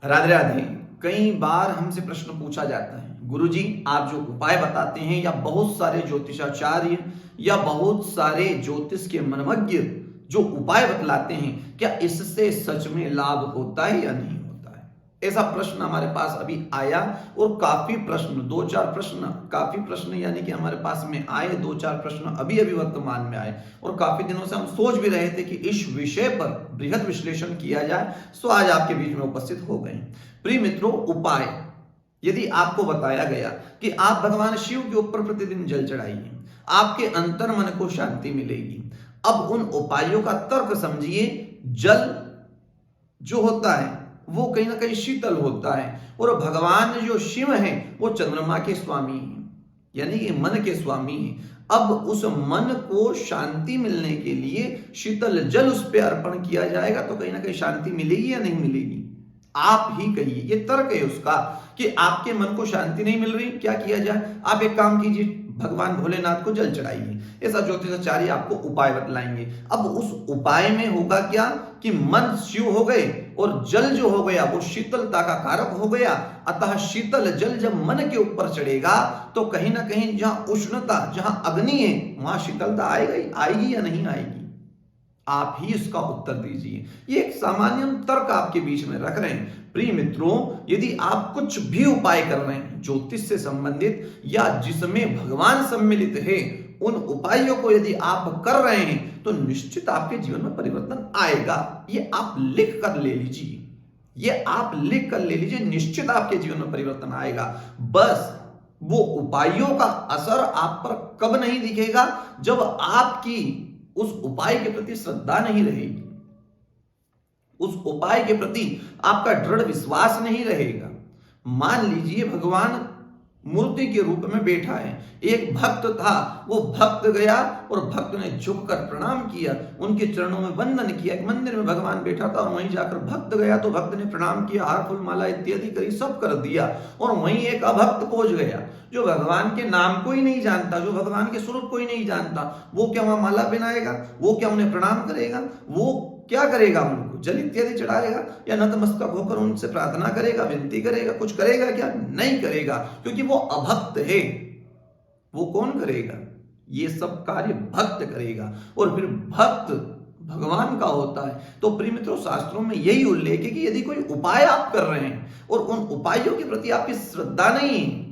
राधे राधे। कई बार हमसे प्रश्न पूछा जाता है, गुरुजी आप जो उपाय बताते हैं या बहुत सारे ज्योतिषाचार्य या बहुत सारे ज्योतिष के मनमज्ञ जो उपाय बतलाते हैं, क्या इससे सच में लाभ होता है या नहीं होता है? ऐसा प्रश्न हमारे पास अभी आया और काफी प्रश्न, दो चार प्रश्न, काफी प्रश्न यानी कि हमारे पास में आए, दो चार प्रश्न अभी अभी वर्तमान में आए और काफी दिनों से हम सोच भी रहे थे कि इस विषय पर बृहद विश्लेषण किया जाए, तो आज आपके बीच में उपस्थित हो गए। प्रिय मित्रों, उपाय यदि आपको बताया गया कि आप भगवान शिव के ऊपर प्रतिदिन जल चढ़ाइए, आपके अंतर मन को शांति मिलेगी। अब उन उपायों का तर्क समझिए। जल जो होता है वो कहीं ना कहीं शीतल होता है और भगवान जो शिव हैं वो चंद्रमा के स्वामी हैं, यानी कि मन के स्वामी हैं। अब उस मन को शांति मिलने के लिए शीतल जल उस पर अर्पण किया जाएगा तो कहीं ना कहीं शांति मिलेगी या नहीं मिलेगी? आप ही कहिए। ये तर्क है उसका कि आपके मन को शांति नहीं मिल रही, क्या किया जाए? आप एक काम कीजिए, भगवान भोलेनाथ को जल चढ़ाइए। ऐसा ज्योतिषाचार्य आपको उपाय बतलाएंगे। अब उस उपाय में होगा क्या कि मन शिव हो गए और जल जो हो गया वो शीतलता का कारक हो गया। अतः शीतल जल जब मन के ऊपर चढ़ेगा तो कहीं ना कहीं जहां उष्णता, जहां अग्नि है, वहां शीतलता आएगी या नहीं आएगी? आप ही इसका उत्तर दीजिए। ये एक सामान्य तर्क आपके बीच में रख रहे हैं। प्रिय मित्रों, यदि आप कुछ भी उपाय कर रहे हैं ज्योतिष से संबंधित या जिसमें भगवान सम्मिलित है, उन उपायों को यदि आप कर रहे हैं तो निश्चित आपके जीवन में परिवर्तन आएगा। ये आप लिख कर ले लीजिए, ये आप लिख कर ले लीजिए, निश्चित आपके जीवन में परिवर्तन आएगा। बस वो उपायों का असर आप पर कब नहीं दिखेगा? जब आपकी उस उपाय के प्रति श्रद्धा नहीं रहेगी, उस उपाय के प्रति आपका दृढ़ विश्वास नहीं रहेगा। मान लीजिए भगवान मूर्ति के रूप में बैठा है, एक भक्त था, वो भक्त गया और भक्त ने झुककर प्रणाम किया, उनके चरणों में वंदन किया। एक मंदिर में भगवान बैठा था और वहीं जाकर भक्त गया तो भक्त ने प्रणाम किया, हार फूल माला इत्यादि करी, सब कर दिया। और वहीं एक अभक्त पहुंच गया जो भगवान के नाम को ही नहीं जानता, जो भगवान के स्वरूप को ही नहीं जानता। वो क्या वहां माला पहनाएगा? वो क्या उन्हें प्रणाम करेगा? वो क्या करेगा? उनको जल इत्यादि चढ़ाएगा या नतमस्तक होकर उनसे प्रार्थना करेगा, विनती करेगा? कुछ करेगा क्या? नहीं करेगा, क्योंकि वो अभक्त है। वो कौन करेगा? ये सब कार्य भक्त करेगा और फिर भक्त भगवान का होता है। तो प्रिय मित्रों, शास्त्रों में यही उल्लेख है कि यदि कोई उपाय आप कर रहे हैं और उन उपायों के प्रति आपकी श्रद्धा नहीं है,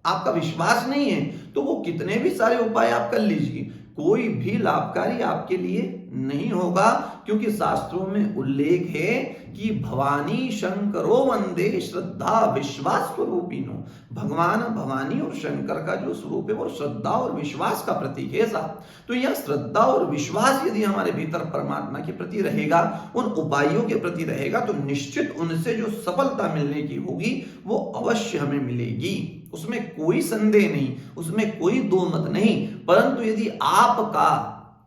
आपका विश्वास नहीं है, तो वो कितने भी सारे उपाय आप कर लीजिए, कोई भी लाभकारी आपके लिए नहीं होगा। क्योंकि शास्त्रों में उल्लेख है कि भवानी शंकरो वंदे श्रद्धा विश्वास स्वरूपिनो। भगवान, भवानी और शंकर का जो स्वरूप है वो श्रद्धा और विश्वास का प्रतीक है साहब। तो यह श्रद्धा और विश्वास यदि हमारे भीतर परमात्मा के प्रति रहेगा, उन उपायों के प्रति रहेगा, तो निश्चित उनसे जो सफलता मिलने की होगी वो अवश्य हमें मिलेगी। उसमें कोई संदेह नहीं, उसमें कोई दो मत नहीं। परंतु यदि आपका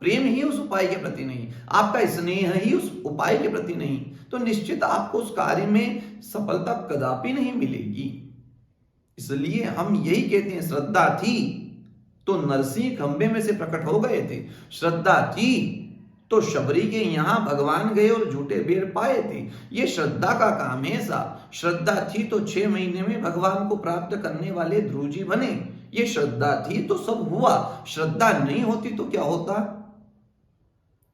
प्रेम ही उस उपाय के प्रति नहीं, आपका स्नेह ही उस उपाय के प्रति नहीं, तो निश्चित आपको उस कार्य में सफलता कदापि नहीं मिलेगी। इसलिए हम यही कहते हैं, श्रद्धा थी तो नरसिंह खंबे में से प्रकट हो गए थे, श्रद्धा थी तो शबरी के यहां भगवान गए और झूठे बेर पाए थे। ये श्रद्धा का काम है साहब। श्रद्धा थी तो 6 महीने में भगवान को प्राप्त करने वाले ध्रुव जी बने। ये श्रद्धा थी तो सब हुआ, श्रद्धा नहीं होती तो क्या होता?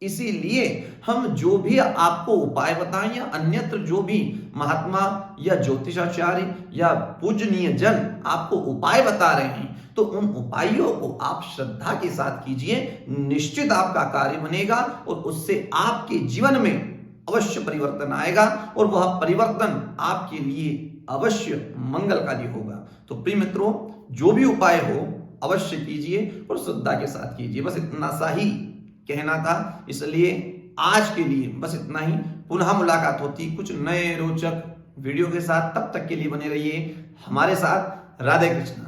इसीलिए हम जो भी आपको उपाय बताएं या अन्यत्र जो भी महात्मा या ज्योतिषाचार्य या पूजनीय जन आपको उपाय बता रहे हैं, तो उन उपायों को आप श्रद्धा के साथ कीजिए, निश्चित आपका कार्य बनेगा और उससे आपके जीवन में अवश्य परिवर्तन आएगा और वह परिवर्तन आपके लिए अवश्य मंगलकारी होगा। तो प्रिय मित्रों, जो भी उपाय हो अवश्य कीजिए और श्रद्धा के साथ कीजिए। बस इतना सा ही कहना था, इसलिए आज के लिए बस इतना ही। पुनः मुलाकात होती कुछ नए रोचक वीडियो के साथ, तब तक के लिए बने रहिए हमारे साथ। राधे कृष्ण।